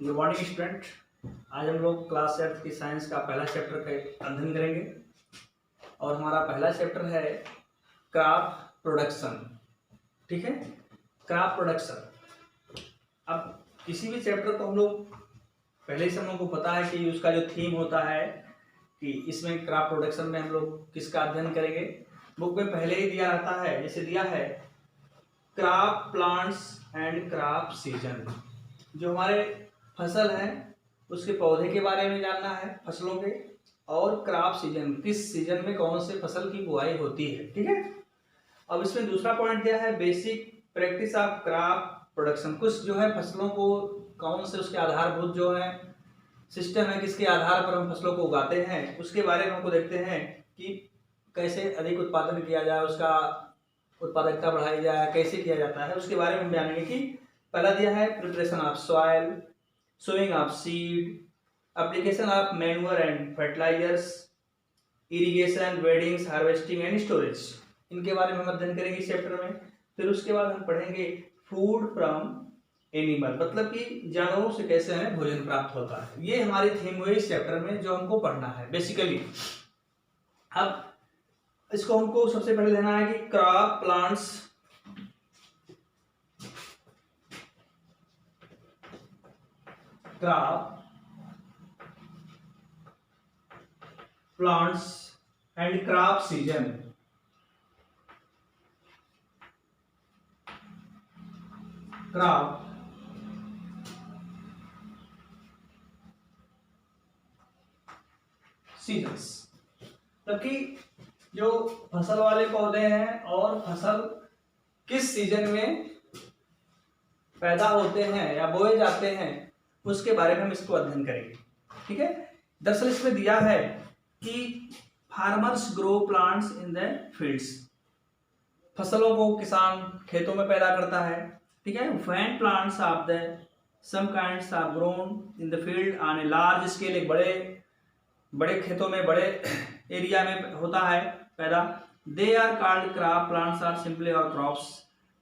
Good morning student. आज हम लोग क्लास 7 की साइंस का पहला चैप्टर का अध्ययन करेंगे और हमारा पहला चैप्टर है क्रॉप प्रोडक्शन। ठीक है, क्रॉप प्रोडक्शन। अब किसी भी चैप्टर को हम लोग पहले से हम लोग को पता है कि उसका जो थीम होता है कि इसमें क्रॉप प्रोडक्शन में हम लोग किसका अध्ययन करेंगे। बुक में पहले ही दिया रहता है, जैसे दिया है crop plants and crop season. जो हमारे फसल है उसके पौधे के बारे में जानना है, फसलों के, और क्रॉप सीजन, किस सीजन में कौन से फसल की बुआई होती है। ठीक है, अब इसमें दूसरा पॉइंट दिया है basic practice of crop production. कुछ जो है फसलों को कौन से उसके आधारभूत जो है सिस्टम है, किसके आधार पर हम फसलों को उगाते हैं, उसके बारे में हमको देखते हैं कि कैसे अधिक उत्पादन किया जाए, उसका उत्पादकता बढ़ाई जाए, कैसे किया जाता है, उसके बारे में हम जानेंगे। कि पहला दिया है preparation of soil, sowing of seed, application of manure and fertilisers, irrigation, weedings, harvesting and storage. इनके बारे में हम अध्ययन करेंगे इस चैप्टर में। फिर उसके बाद हम पढ़ेंगे फूड फ्रॉम एनिमल, मतलब कि जानवरों से कैसे हमें भोजन प्राप्त होता है। ये हमारी थीम हुई इस चैप्टर में जो हमको पढ़ना है बेसिकली। अब इसको हमको सबसे पहले लेना है कि crop plants, crop plants and crop season. Crop seasons, जबकि जो फसल वाले पौधे हैं और फसल किस सीजन में पैदा होते हैं या बोए जाते हैं उसके बारे में हम इसको अध्ययन करेंगे। ठीक है, दरअसल इसमें दिया है कि farmers grow plants in the fields, फसलों को किसान खेतों में पैदा करता है। ठीक है, when plants of the some kinds are grown in the field on a large scale, एक बड़े खेतों में, बड़े एरिया में होता है पैदा, they are called crop plants are simply और crops.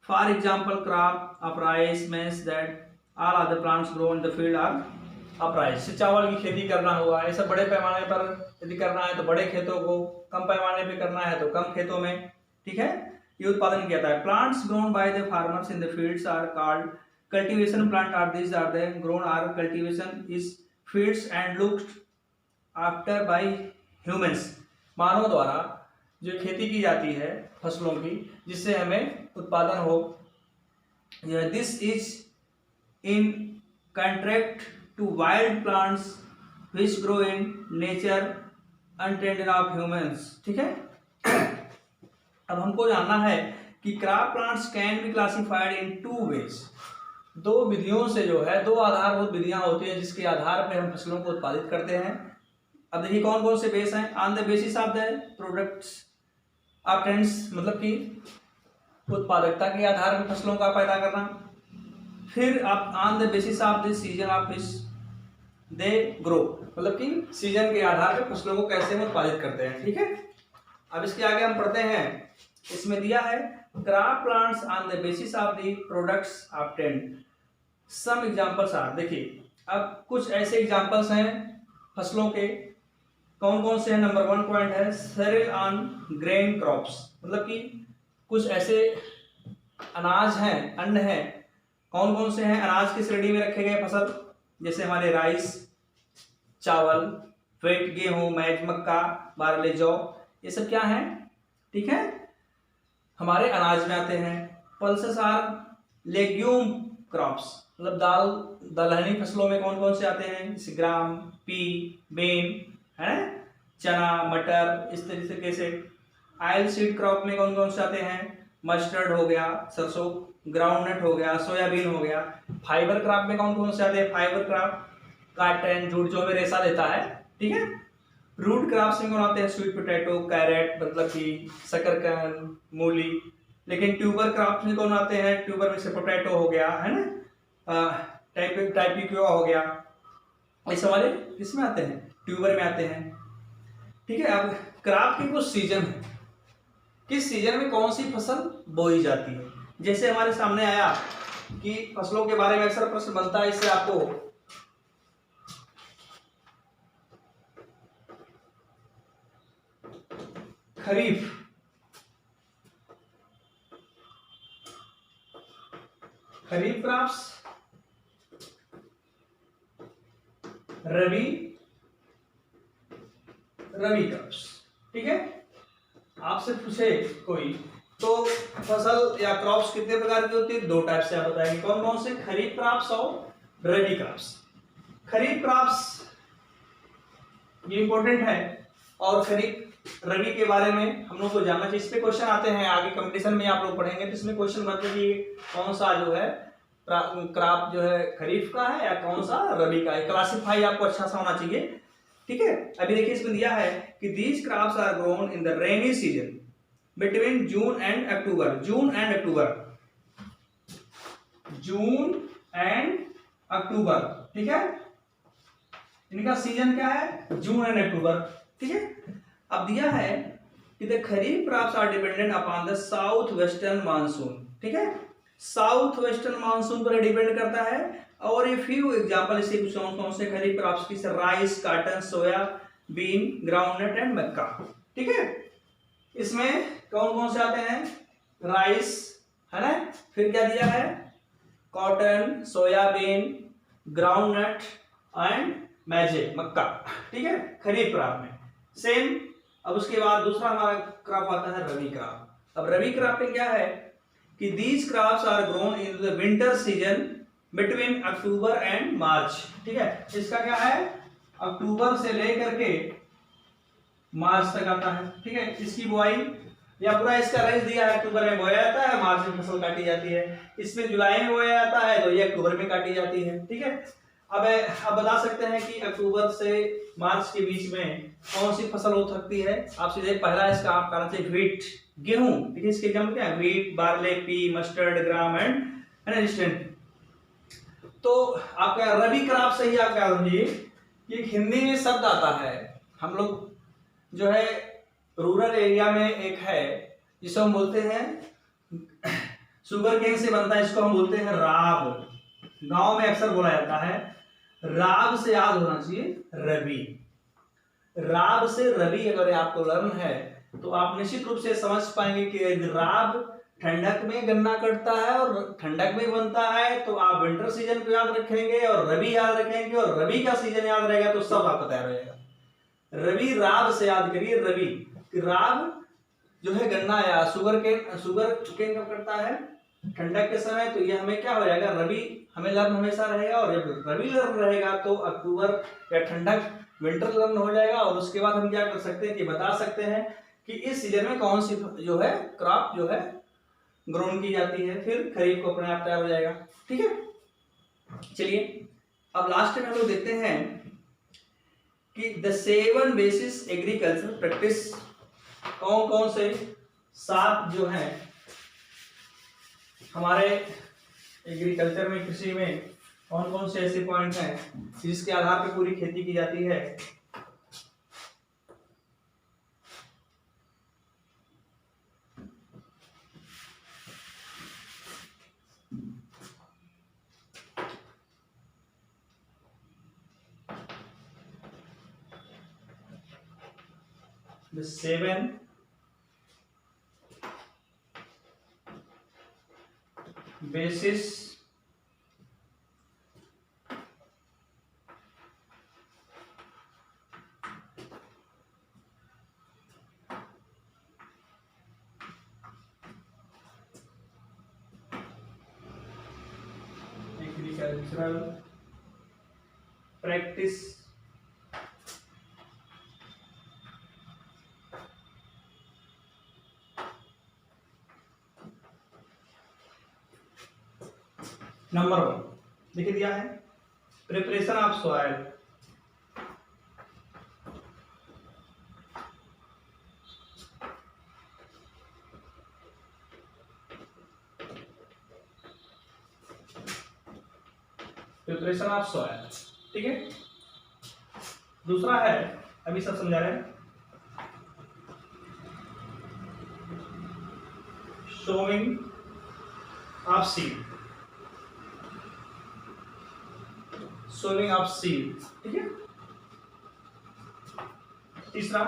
For example crop of rice means that all of the plants grow in the field are of rice. चावल की खेती करना हुआ, ऐसा बड़े पैमाने पर यदि करना है तो बड़े खेतों को, कम पैमाने पे करना है तो कम खेतों में। ठीक है, ये उत्पादन किया जाता है। Plants grown by the farmers in the fields are called cultivation plant are this are the grown are cultivation is fields and looked after by humans. मानव द्वारा जो खेती की जाती है फसलों की, जिससे हमें उत्पादन हो, this is in contract to wild plants which grow in nature untended of humans. ठीक है, अब हमको जानना है कि crop plants can be classified in two ways. दो विधियों से जो है, दो आधारभूत विधियां होती हैं जिसके आधार पर हम फसलों को उत्पादित करते हैं। अब देखिए कौन कौन से बेस हैं। On the basis of the products of trends, मतलब कि उत्पादकता के आधार पर फसलों का पैदा करना। फिर आप on the basis of the season of which they grow, मतलब कि सीजन के आधार पर फसलों को कैसे हम उत्पादित करते हैं। ठीक है, अब इसके आगे हम पढ़ते हैं। इसमें दिया है crop plants on the basis of the products obtained, some examples are. देखिए अब कुछ ऐसे एग्जांपल्स हैं फसलों के, कौन कौन से हैं। नंबर 1 पॉइंट है सेरियल ऑन ग्रेन क्रॉप्स, मतलब कि कुछ ऐसे अनाज हैं, अन्न हैं। कौन कौन से हैं अनाज की श्रेणी में रखे गए फसल, जैसे हमारे राइस, चावल, व्हीट, गेहूं, मैज, मक्का, बारले, जौ, ये सब क्या हैं। ठीक है, हमारे अनाज में आते हैं। पल्सेस आर लेग्यूम क्रॉप्स, मतलब दलहनी फसलों में कौन कौन से आते हैं, जैसे ग्राम, पी, बेन है, चना, मटर, इस तरीके से। ऑयल सीड क्रॉप में कौन कौन से आते हैं, मस्टर्ड हो गया, सरसों, ग्राउंडनट हो गया, सोयाबीन हो गया। फाइबर क्रॉप में कौन कौन से आते हैं, फाइबर क्रॉप, काटन, जूट, जो हमें रेशा देता है। ठीक है, रूट क्रॉप्स में कौन आते हैं, स्वीट पोटैटो, कैरेट, मतलब कि शकरकंद, मूली। लेकिन ट्यूबर क्रॉप्स में कौन आते हैं, ट्यूबर में से पोटैटो हो गया, है ना, टाइपिक्यूआ हो गया, ऐसे वाले किसमें आते हैं, ट्यूबर में आते हैं। ठीक है, अब क्रॉप के कुछ सीजन है, किस सीजन में कौन सी फसल बोई जाती है। जैसे हमारे सामने आया कि फसलों के बारे में अक्सर प्रश्न बनता है, इससे आपको खरीफ, खरीफ क्रॉप्स, रबी, रबी क्रॉप्स। ठीक है, आपसे पूछे कोई तो फसल या क्रॉप्स कितने प्रकार की होती है, दो टाइप से आप बताएंगे। कौन कौन से, खरीफ क्रॉप्स और रबी क्रॉप्स। खरीफ क्रॉप्स ये इंपॉर्टेंट है, और खरीफ रबी के बारे में हम लोग को जानना चाहिए। इस पे क्वेश्चन आते हैं आगे कंपटीशन में, आप लोग पढ़ेंगे तो इसमें क्वेश्चन बनते कि कौन सा जो है क्रॉप जो है खरीफ का है या कौन सा रबी का है। क्लासिफाई आपको अच्छा सा होना चाहिए। ठीक है, अभी देखिए इसमें दिया है कि these crops are grown in the rainy season between June and October. June and October, June and October. ठीक है, इनका सीजन क्या है, जून एंड अक्टूबर। ठीक है, अब दिया है कि the kharif crops are dependent upon the south western monsoon. ठीक है, साउथ वेस्टर्न मानसून पर डिपेंड करता है। और ये फ्यू एग्जांपल इसे कौन कौन से खरीफ क्रॉप्स की, rice, cotton, soya bean, groundnut and makka. ठीक है, इसमें कौन कौन से आते हैं, राइस है ना, फिर क्या दिया है, cotton, soybean, groundnut and maize, मक्का। ठीक है, खरीफ क्रॉप में सेम। अब उसके बाद दूसरा हमारा क्रॉप आता है रबी क्रॉप। अब रबी क्रॉप में क्या है कि these crops are grown in the winter season between October and March. ठीक है, इसका क्या है, अक्टूबर से लेकर के मार्च तक आता है। ठीक है, इसकी बुआई या पूरा इसका रेंज दिया है, अक्टूबर में बोया जाता है, मार्च में फसल काटी जाती है। इसमें जुलाई में बोया जाता है तो ये अक्टूबर में काटी जाती है। ठीक है, अब आप बता सकते हैं कि अक्टूबर से मार्च के बीच में कौन सी फसल हो सकती है। आप सीधे पहला इसका आप कहना चाहिए व्हीट, गेहूं। देखिए इसके एग्जाम्पल क्या है, wheat, barley, P, mustard, gram and resistant. तो आपका रबी क्रॉप से ही आप क्या समझिए कि हिंदी में शब्द आता है, हम लोग जो है रूरल एरिया में एक है जिसे हम बोलते हैं शुगर केन से बनता है, इसको हम बोलते हैं राब। गांव में अक्सर बोला जाता है, राब से याद होना चाहिए रबी। राब से रबी अगर आपको लर्न है तो आप निश्चित रूप से समझ पाएंगे कि राब ठंडक में गन्ना कटता है और ठंडक में बनता है, तो आप विंटर सीजन को याद रखेंगे और रबी याद रखेंगे और रबी का सीजन याद रहेगा तो सब आपको तैयार हो जाएगा। रबी, राब से याद करिए रबी। राब जो है गन्ना या शुगर केन कब करता है, ठंडक के समय, तो ये हमें क्या हो जाएगा, रबी हमें लर्न हमेशा रहेगा। और जब रबी लर्न रहेगा तो अक्टूबर या ठंडक विंटर लर्न हो जाएगा। और उसके बाद हम क्या कर सकते हैं कि बता सकते हैं कि इस सीजन में कौन सी जो है क्रॉप जो है ग्रोन की जाती है, फिर खरीफ को अपने आप तैयार हो जाएगा। ठीक है, चलिए अब लास्ट में हम लोग देखते हैं कि द 7 बेसिस एग्रीकल्चर प्रैक्टिस, कौन कौन से 7 जो है हमारे एग्रीकल्चर में, कृषि में कौन कौन से ऐसे पॉइंट हैं जिसके आधार पर पूरी खेती की जाती है। The 7 basis agricultural practice number 1 देखिए दिया है, preparation of soil. Preparation of soil, ठीक है। दूसरा है, अभी सब समझा रहे हैं, sowing of seed, sowing of seed, ठीक है। तीसरा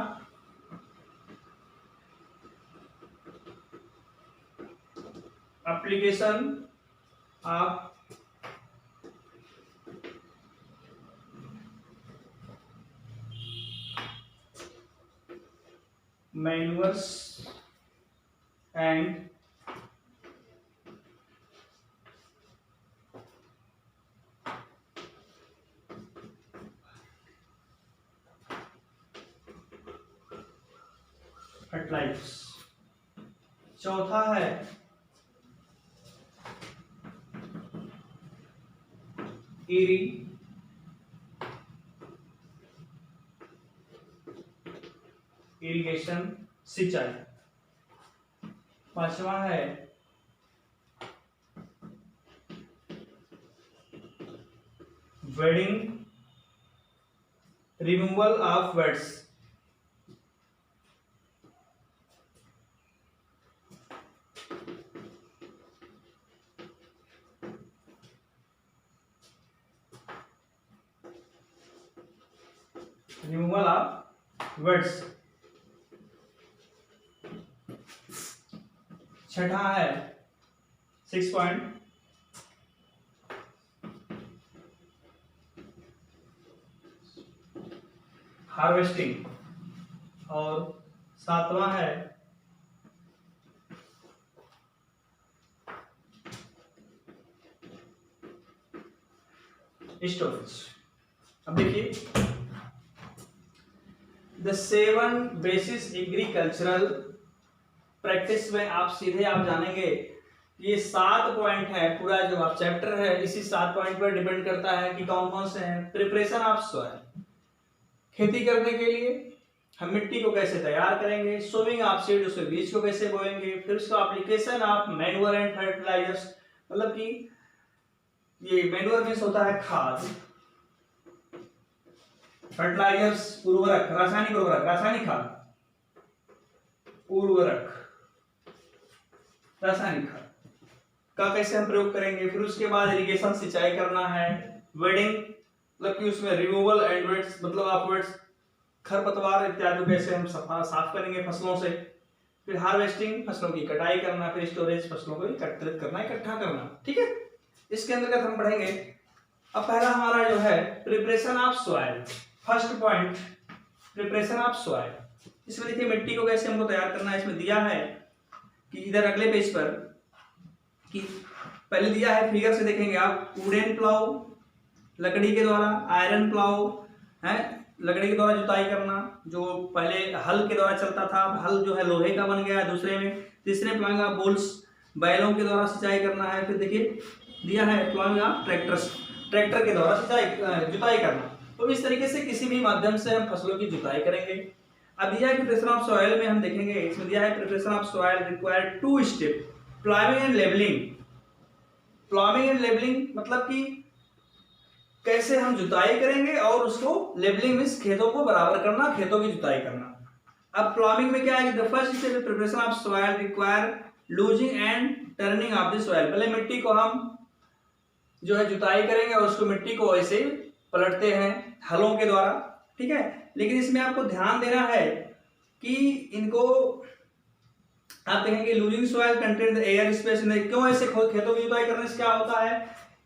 application of manures and fertilisers. चौथा है इरिगेशन सिंचाई। पांचवा है weeding removal of weeds. Removal of weeds. छठा है 6 पॉइंट हार्वेस्टिंग। और सातवां है स्टोरेज। अब देखिए द 7 बेसिस एग्रीकल्चरल प्रैक्टिस में आप सीधे आप जानेंगे ये 7 पॉइंट है। पूरा जो आप चैप्टर है इसी 7 पॉइंट पर डिपेंड करता है कि कौन कौन से हैं। प्रिपरेशन ऑफ सॉइल, खेती करने के लिए हम मिट्टी को कैसे तैयार करेंगे। सोइंग ऑफ सीड, उसके बीज को कैसे बोएंगे। फिर उसका application of manure and fertilisers, मतलब कि ये मैन्योर मींस होता है खाद, फर्टिलाइजर्स उर्वरक, रासायनिक उर्वरक, रासायनिक खाद, उर्वरक, रासायनिक खाद का कैसे हम प्रयोग करेंगे। फिर उसके बाद इरिगेशन सिंचाई करना है। वेडिंग मतलब कि उसमें रिमूवल एंड वेट्स, मतलब आप वेट्स खरपतवार इत्यादि कैसे हम साफ करेंगे फसलों से। फिर हार्वेस्टिंग, फसलों की कटाई करना। फिर स्टोरेज, फसलों को एकत्रित करना, इकट्ठा करना। ठीक है, इसके अंतर्गत हम पढ़ेंगे। अब पहला हमारा जो है preparation of soil. First point preparation of soil. इसमें देखिए मिट्टी को कैसे हमको तैयार करना है। इसमें दिया है कि इधर अगले पेज पर कि पहले दिया है फिगर से देखेंगे आप, वुडन प्लाउ लकड़ी के द्वारा, आयरन प्लाउ है लकड़ी के द्वारा जुताई करना, जो पहले हल के द्वारा चलता था, हल जो है लोहे का बन गया है दूसरे में। तीसरे प्लाइंग ऑफ बुल्स, बैलों के द्वारा सिंचाई करना है। फिर देखिए दिया है प्लाइंग ऑफ ट्रैक्टर्स, ट्रैक्टर के द्वारा सिंचाई जुताई करना। तो इस तरीके से किसी भी माध्यम से हम फसलों की जुताई करेंगे। अब दिया है प्रिपरेशन ऑफ सॉइल में हम देखेंगे, इसमें दिया है preparation of soil require 2 step, ploughing and levelling. Ploughing and levelling मतलब कि कैसे हम जुताई करेंगे और उसको लेवलिंग मींस खेतों को बराबर करना, खेतों की जुताई करना। अब प्लाइंग में क्या है कि the first step preparation of soil require losing and turning of the soil. पहले मिट्टी को हम जो है जुताई करेंगे और उसको मिट्टी को ऐसे पलटते हैं हलों के द्वारा। ठीक है, लेकिन इसमें आपको ध्यान देना है कि इनको आप देखेंगे losing soil contain the air space. क्यों ऐसे खेतों की जुताई करने से क्या होता है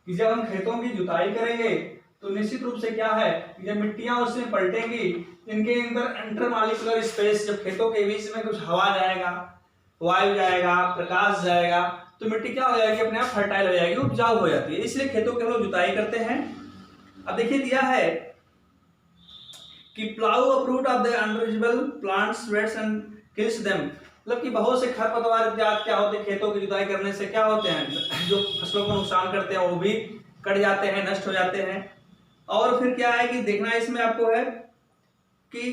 कि जब हम खेतों की जुताई करेंगे तो निश्चित रूप से क्या है कि जब मिट्टियां उसमें पलटेंगी, इनके अंदर इंटरमॉलिक्यूलर स्पेस, जब खेतों के बीच में कुछ हवा जाएगा, वायु जाएगा, प्रकाश जाएगा, तो मिट्टी क्या हो जाएगी, अपने आप फर्टाइल हो जाएगी, उपजाऊ हो जाती है। इसलिए खेतों की हम लोग जुताई करते हैं। अब देखिए दिया है कि plough uproot of the unreachable plants weeds and kills them, मतलब कि बहुत से खरपतवार इत्यादि क्या होते हैं खेतों की जुताई करने से क्या होते हैं, जो फसलों को नुकसान करते हैं वो भी कट जाते हैं, नष्ट हो जाते हैं। और फिर क्या है कि देखना इसमें आपको है कि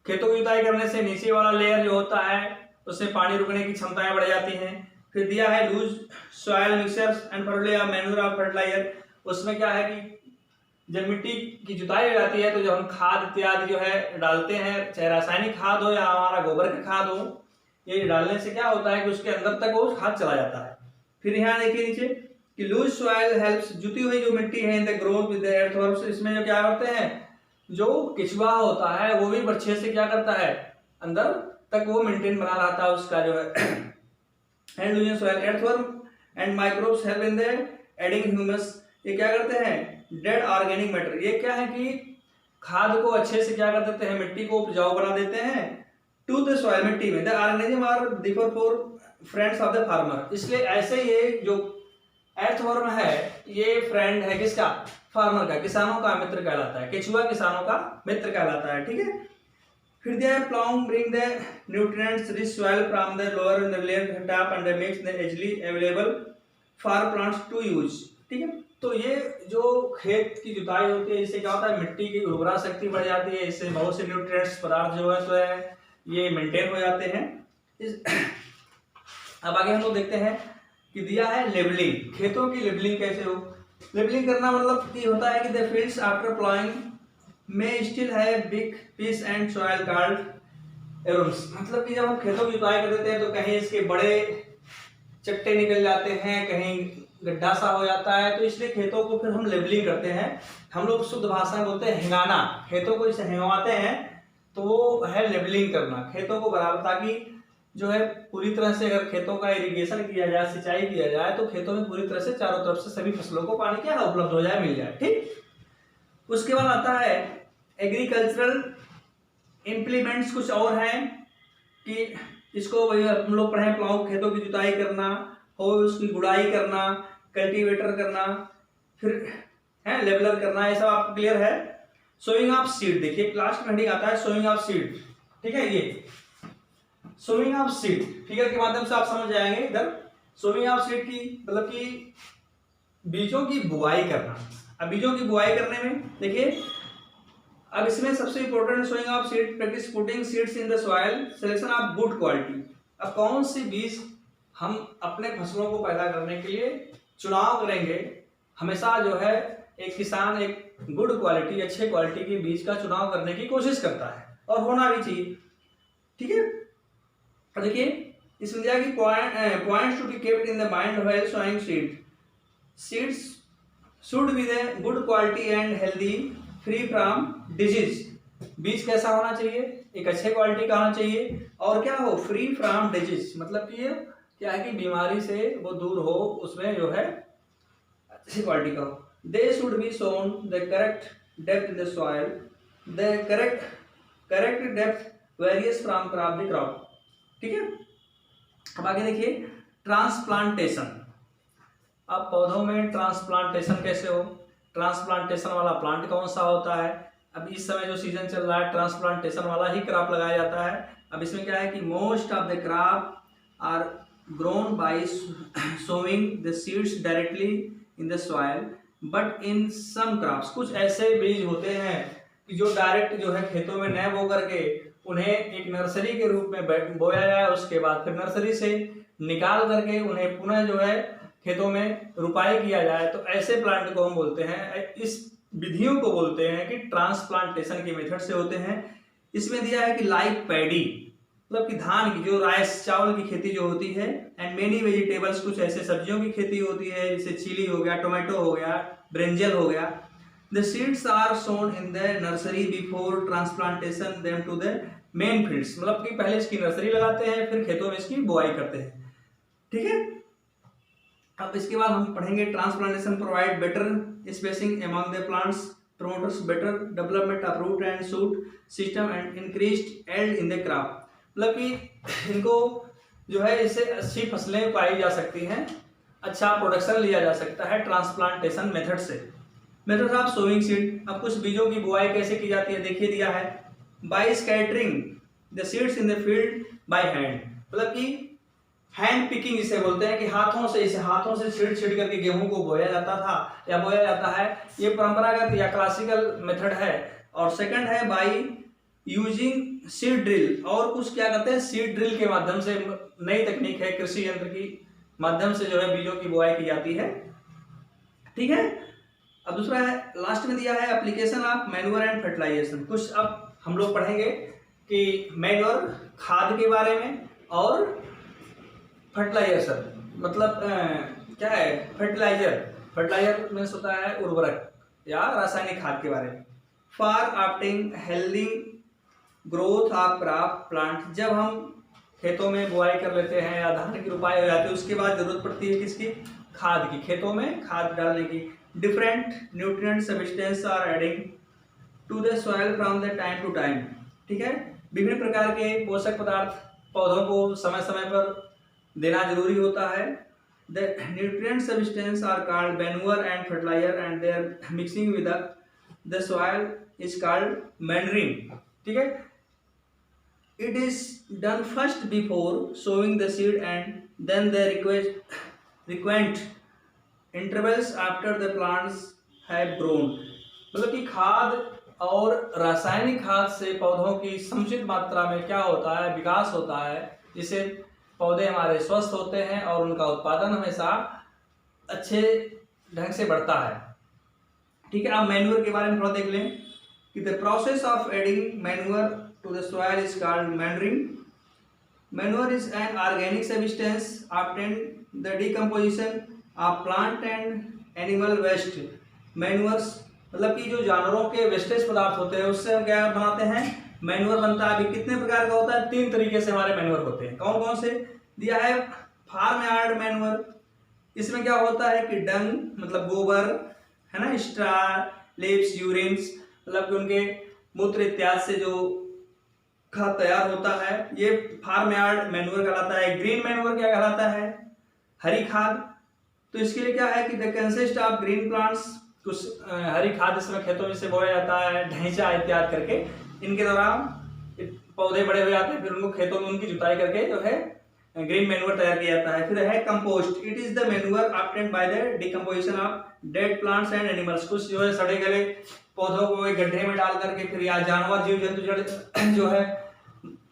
खेतों की जुताई करने से नीचे वाला लेयर जो होता है उसमें पानी रुकने की क्षमताएं बढ़ जाती हैं। फिर दिया है loose soil mixtures and fertiliser manure of fertiliser. उसमें क्या है कि जब मिट्टी की जुताई हो जाती है तो जब हम खाद इत्यादि जो है डालते हैं, चाहे रासायनिक खाद हो या हमारा गोबर का खाद हो, ये डालने से क्या होता है कि उसके अंदर तक वो खाद चला जाता है। फिर यहाँ देखिए नीचे कि लूज सॉइल हेल्प्स, जुती हुई जो मिट्टी है in the growth with the earthworms. इसमें जो क्या करते हैं, जो केचुआ होता है वो भी अच्छे से क्या करता है, अंदर तक वो मेंटेन बना रहता है उसका जो है and loosening soil. Earthworm and microbes help in the adding humus. ये क्या करते हैं, डेड ऑर्गेनिक मैटर, ये क्या है कि खाद को अच्छे से क्या कर देते हैं, मिट्टी को उपजाऊ बना देते हैं टू द सॉइल, मिट्टी में। The organism are differ for friends of the farmer. इसलिए ऐसे ये जो एर्थवर्म है ये फ्रेंड है किसका, फार्मर का, किसानों का मित्र कहलाता है, केचुआ किसानों का मित्र कहलाता है। ठीक है, फिर दिया है ploughing bring the nutrients rich soil from the lower in the layer top and makes the easily available for plants to use. ठीक है, तो ये जो खेत की जुताई होती है इससे क्या होता है, मिट्टी की उर्वरा शक्ति बढ़ जाती है, इससे बहुत से न्यूट्रिएंट्स पदार्थ जो है तो है ये मेंटेन हो जाते हैं। अब आगे हम लोग देखते हैं कि दिया है लेबलिंग, खेतों की लेबलिंग कैसे हो। लेबलिंग करना मतलब कि होता है कि द फील्ड्स आफ्टर प्लॉइंग में स्टिल है big piece and soil called crumbs. मतलब कि जब हम खेतों की जुताई कर देते हैं तो कहीं इसके बड़े चट्टे निकल जाते हैं, कहीं गड्ढा सा हो जाता है, तो इसलिए खेतों को फिर हम लेबलिंग करते हैं। हम लोग शुद्ध भाषा में बोलते हैं हिंगाना, खेतों को इसे हिंगवाते हैं तो वो है लेबलिंग करना, खेतों को बराबर, ताकि जो है पूरी तरह से अगर खेतों का इरिगेशन किया जाए, सिंचाई किया जाए तो खेतों में पूरी तरह से चारों तरफ से सभी फसलों को पानी क्या उपलब्ध हो जाए, मिल जाए। ठीक, उसके बाद आता है एग्रीकल्चरल इम्प्लीमेंट्स, कुछ और हैं कि इसको वही हम लोग पढ़े, प्लाऊ खेतों की जुताई करना हो, उसकी गुड़ाई करना, कल्टीवेटर करना, फिर है लेबलर करना, ये सब आपको क्लियर है। सोइंग ऑफ सीड, देखिए लास्ट में हेडिंग आता है सोइंग ऑफ सीड। ठीक है, ये सोइंग ऑफ सीड फिगर के माध्यम से आप समझ जाएंगे। इधर सोइंग ऑफ सीड की मतलब कि बीजों की बुआई करना। अब बीजों की बुआई करने में देखिए, अब इसमें सबसे important sowing of seed, practice putting seeds in the soil, selection of good quality. अब कौन सी बीज हम अपने फसलों को पैदा करने के लिए चुनाव करेंगे, हमेशा जो है एक किसान एक गुड क्वालिटी, अच्छे क्वालिटी की बीज का चुनाव करने की कोशिश करता है और होना भी चाहिए। ठीक है, देखिए इसमें दिया कि points to be kept in the mind while sowing seeds should be the good quality and healthy, free from disease. बीज कैसा होना चाहिए, एक अच्छे क्वालिटी का होना चाहिए और क्या हो, फ्री फ्रॉम डिजीज, मतलब कि ये क्या है कि बीमारी से वो दूर हो, उसमें जो है अच्छी क्वालिटी का हो। They should be sown the correct depth in the soil, the correct depth varies from crop the crop. ठीक है, अब आगे देखिए ट्रांसप्लांटेशन। अब पौधों में ट्रांसप्लांटेशन कैसे हो, ट्रांसप्लांटेशन वाला प्लांट कौन सा होता है। अब इस समय जो सीजन चल रहा है ट्रांसप्लांटेशन वाला ही क्रॉप लगाया जाता है। अब इसमें क्या है कि most of the crop are grown by sowing the seeds directly in the soil, but in some crops, कुछ ऐसे बीज होते हैं कि जो डायरेक्ट जो है खेतों में न बो करके उन्हें एक नर्सरी के रूप में बोया जाए, उसके बाद फिर नर्सरी से निकाल करके उन्हें पुनः जो है खेतों में रुपाई किया जाए, तो ऐसे प्लांट को हम बोलते हैं, इस विधियों को बोलते हैं कि ट्रांसप्लांटेशन के मेथड से होते हैं। इसमें दिया है कि लाइक पैडी, मतलब कि धान की जो राइस चावल की खेती जो होती है, एंड मेनी वेजिटेबल्स, कुछ ऐसे सब्जियों की खेती होती है जैसे चिली हो गया, टोमेटो हो गया, ब्रिंजल हो गया। The seeds are sown in the nursery before transplantation them to the main fields, मतलब कि पहले इसकी नर्सरी लगाते हैं फिर खेतों में इसकी बुआई करते हैं। ठीक है, अब इसके बाद हम पढ़ेंगे transplantation provide better spacing among the plants, promoters better development of root and shoot system and increased yield in the crop. मतलब कि इनको जो है इससे अच्छी फसलें पाई जा सकती हैं, अच्छा प्रोडक्शन लिया जा सकता है ट्रांसप्लांटेशन मेथड से। मेथड ऑफ सोइंग सीड, अब कुछ बीजों की बुआई कैसे की जाती है देखिए, दिया है by scattering the seeds in the field by hand, मतलब कि हैंड पिकिंग इसे बोलते हैं कि हाथों से, इसे हाथों से छीड़ छीड़ करके गेहूं को बोया जाता था या बोया जाता है, ये परंपरागत या क्लासिकल मेथड है। और सेकंड है बाय यूजिंग सीड ड्रिल, और कुछ क्या करते हैं सीड ड्रिल के माध्यम से, नई तकनीक है, कृषि यंत्र की माध्यम से जो है बीजों की बुआई की जाती है। ठीक है, अब दूसरा है लास्ट में दिया है application of manure and fertilisation. कुछ अब हम लोग पढ़ेंगे कि मैन्योर खाद के बारे में और फर्टिलाइजेशन मतलब क्या है, फर्टिलाइजर मीन्स होता है उर्वरक या रासायनिक खाद के बारे में। For opting healthy growth of crop plant, जब हम खेतों में बुआई कर लेते हैं या धान की रुपाई हो जाती है, उसके बाद जरूरत पड़ती है किसकी, खाद की, खेतों में खाद डालने की। Different nutrient substance are adding to the soil from the time to time, ठीक है। विभिन्न प्रकार के पोषक पदार्थ पौधों को समय समय पर देना जरूरी होता है। The nutrient substance are called manure and fertiliser and their mixing with the soil is called manuring, ठीक है। It is done first before sowing the seed and then the frequent intervals after the plants have grown। मतलब कि खाद और रासायनिक खाद से पौधों की समुचित मात्रा में क्या होता है, विकास होता है, जिससे पौधे हमारे स्वस्थ होते हैं और उनका उत्पादन हमेशा अच्छे ढंग से बढ़ता है, ठीक है। अब मैन्योर के बारे में थोड़ा देख लें कि the process of adding manure to the soil is called manuring। Manure is an organic substance obtained the decomposition of plant and animal waste। Manures मतलब कि जो जानवरों के वेस्टेज पदार्थ होते हैं उससे हम क्या बनाते हैं, मैन्योर बनता है। अभी कितने प्रकार का होता है, 3 तरीके से हमारे मैन्योर होते हैं। कौन कौन से दिया है, फार्म यार्ड मैन्योर, इसमें क्या होता है कि डंग मतलब गोबर है ना, स्ट्रा, लिप्स, यूरिन्स मतलब कि उनके मूत्र इत्यादि से जो खाद तैयार होता है, ये फार्म यार्ड मैन्योर कहलाता है। ग्रीन मैन्योर क्या कहलाता है, हरी खाद। तो इसके लिए क्या है कि the consist of green plants, कुछ हरी खाद इसमें खेतों में से बोया जाता है, ढैंचा इत्यादि करके, इनके दौरान पौधे बड़े हो जाते हैं, फिर उनको खेतों में उनकी जुताई करके जो है ग्रीन मैन्योर तैयार किया जाता है। फिर है compost, it is the manure obtained by the decomposition of dead plants and animals. कुछ जो है सड़े गले पौधों को एक गड्ढे में डाल करके, फिर या जानवर जीव जंतु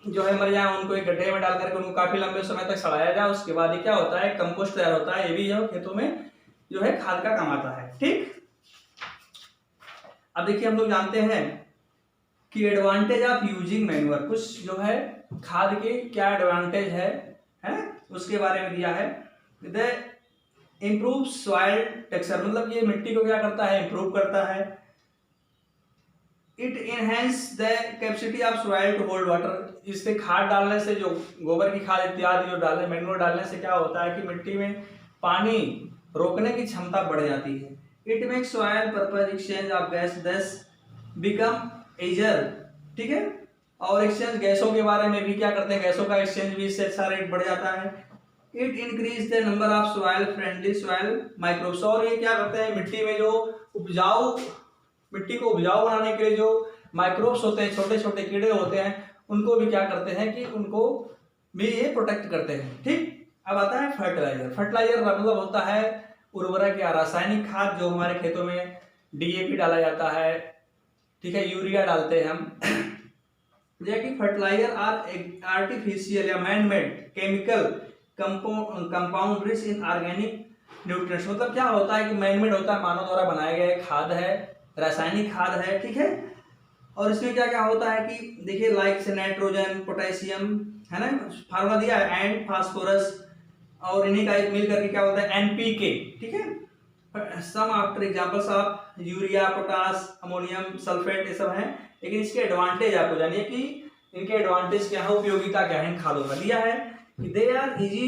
जो है मर जाए, उनको एक गड्ढे में डाल करके उनको काफी लंबे समय तक सड़ाया जाए, उसके बाद ये क्या होता है, कंपोस्ट तैयार होता है। ये भी जो खेतों में जो है खाद का काम आता है, ठीक। अब देखिए हम लोग जानते हैं कि एडवांटेज ऑफ यूजिंग मैन्योर, कुछ जो है खाद के क्या एडवांटेज है उसके बारे में दिया है। द इम्प्रूव सॉइल टेक्सचर, मतलब ये मिट्टी को क्या करता है, इम्प्रूव करता है। It enhance the capacity of soil to hold water, इससे खाद डालने से, जो गोबर की खाद इत्यादि जो डालने, मैन्योर डालने से क्या होता है कि मिट्टी में पानी रोकने की क्षमता बढ़ जाती है। It makes soil purpose exchange of gas दस बिकम ईजर, ठीक है। और एक्सचेंज गैसों के बारे में भी क्या करते हैं, गैसों का एक्सचेंज भी इससे अच्छा रेट बढ़ जाता है। It increase the number of soil friendly soil microbes, और ये क्या करते हैं, मिट्टी में जो उपजाऊ, मिट्टी को उपजाऊ बनाने के लिए जो माइक्रोब्स होते हैं, छोटे छोटे कीड़े होते हैं, उनको भी क्या करते हैं कि उनको भी ये प्रोटेक्ट करते हैं, ठीक। अब आता है फर्टिलाइजर। फर्टिलाइजर मतलब होता है उर्वरक या रासायनिक खाद, जो हमारे खेतों में डीएपी डाला जाता है, ठीक है, यूरिया डालते हैं हम। जैसे कि फर्टिलाइजर आर आर्टिफिशियल या man made chemical compound rich in organic nutrients, मतलब क्या होता है कि मैन मेड होता है, मानव द्वारा बनाया गया खाद है, रासायनिक खाद है, ठीक है। और इसमें क्या क्या होता है कि देखिए लाइक से नाइट्रोजन, पोटेशियम है ना, फार्मूला दिया है, एंड फास्फोरस, और इन्हीं का एक मिल करके क्या होता है एनपीके, ठीक है। Some after examples of urea, potash, ammonium sulphate, ये सब हैं। लेकिन इसके एडवांटेज आपको जानिए कि इनके एडवांटेज क्या है, उपयोगिता क्या है इन खादों का। दिया है कि they are easy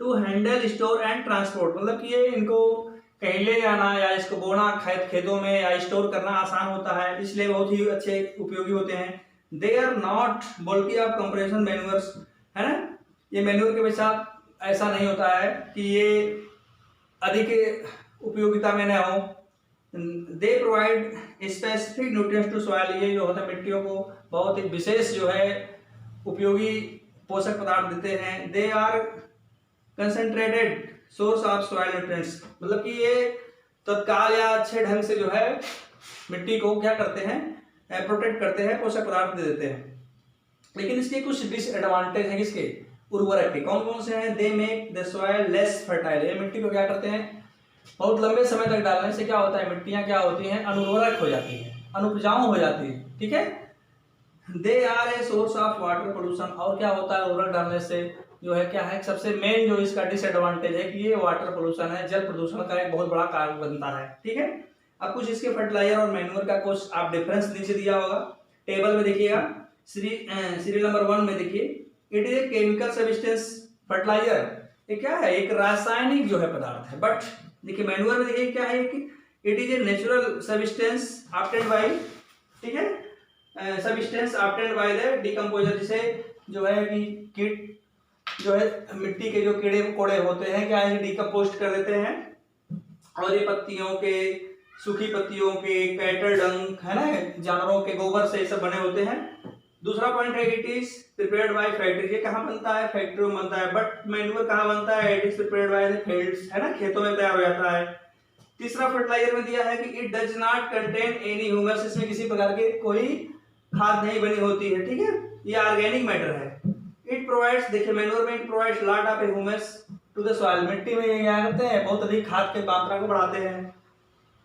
to handle, store and transport, मतलब कि ये इनको कहीं ले जाना या इसको बोना खेतों में या स्टोर करना आसान होता है, इसलिए बहुत ही अच्छे उपयोगी होते हैं। दे आर नॉट बल्कि ऑफ कंपैरिजन मैन्योर्स, है ना, ये मैन्योर के साथ ऐसा नहीं होता है कि ये अधिक उपयोगिता में न हो। They provide specific nutrients to soil, ये जो होता है मिट्टियों को बहुत ही विशेष जो है उपयोगी पोषक पदार्थ देते हैं। They are concentrated source of soil nutrients, मतलब कि ये तत्काल या अच्छे ढंग से जो है मिट्टी को क्या करते हैं, प्रोटेक्ट करते हैं, पोषक पदार्थ दे देते हैं। लेकिन इसके कुछ डिसएडवांटेज हैं, किसके, उर्वरक के। कौन कौन से हैं, they make the soil less fertile, ये मिट्टी को क्या करते हैं, बहुत लंबे समय तक डालने से क्या होता है, मिट्टियां क्या होती हैं, अनुर्वरक हो जाती हैं, अनुपजाऊ हो जाती है, ठीक है। They are a source of water pollution, और क्या होता है उर्वरक डालने से जो है क्या है, सबसे मेन जो इसका डिसएडवांटेज है कि ये वाटर पोल्यूशन है, जल प्रदूषण का एक बहुत बड़ा कारण बनता है, ठीक है। अब कुछ इसके फर्टिलाइजर और मैन्योर का कुछ आप डिफरेंस नीचे दिया होगा टेबल में, देखिएगा सीरियल नंबर 1 में देखिए, it is a chemical substance. Fertiliser ये क्या है, एक रासायनिक जो है पदार्थ है। बट देखिए मैनुअल में देखिए क्या है कि it is a natural substance obtained by, ठीक है, substance obtained by the decomposer. जिसे जो है कि कीट जो है मिट्टी के जो कीड़े कोड़े होते हैं क्या है, डिकम्पोस्ट कर देते हैं, और ये पत्तियों के, सूखी पत्तियों के, कैटल डंग है ना, जानवरों के गोबर से ये सब बने होते हैं। दूसरा पॉइंट है it is prepared by factory. ये कहाँ बनता है, फैक्ट्री में बनता है। बट मैन्योर कहाँ बनता है, it is prepared by the fields, है ना, खेतों में तैयार हो जाता है। तीसरा फर्टिलाइजर में दिया है कि it does not contain any humus, इसमें किसी प्रकार की कोई खाद नहीं बनी होती है, ठीक है, ये ऑर्गेनिक मैटर है। इट प्रोवाइड्स, देखिए मैन्योर में it provides lot of humus to the soil, मिट्टी में ये क्या करते हैं, बहुत अधिक खाद की मात्रा को बढ़ाते हैं।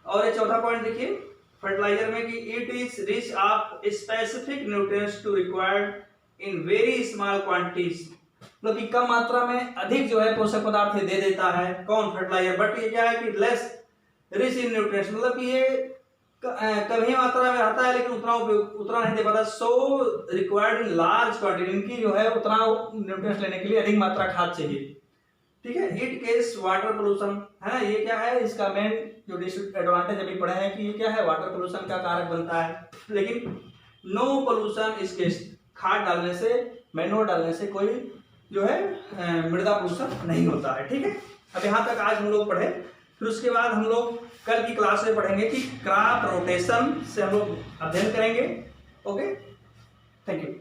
और ये चौथा पॉइंट देखिए फर्टिलाइजर में कि it is rich of specific nutrients to required in very small quantities, मतलब कि कम मात्रा में अधिक जो है पोषक पदार्थ दे देता है कौन, फर्टिलाइजर। बट ये क्या है कि लेस रिच इन न्यूट्रिएंट्स, मतलब कि ये कम ही मात्रा में रहता है लेकिन उतना नहीं दे पाता। So required in large quantity, इनकी जो है उतना न्यूट्रिएंट्स लेने के लिए अधिक मात्रा खाद चाहिए, ठीक है। इट केस वाटर पोल्यूशन, है ना, ये क्या है, इसका मेन जो डिसएडवांटेज अभी पढ़े हैं कि ये क्या है, वाटर पोल्यूशन का कारक बनता है। लेकिन नो पोल्यूशन इस केस, खाद डालने से, मैन्योर डालने से कोई जो है मृदा प्रदूषण नहीं होता है, ठीक है। अब यहाँ तक आज हम लोग पढ़े, फिर उसके बाद हम लोग कल की क्लास में पढ़ेंगे कि क्रॉप रोटेशन से हम लोग अध्ययन करेंगे। Okay, thank you.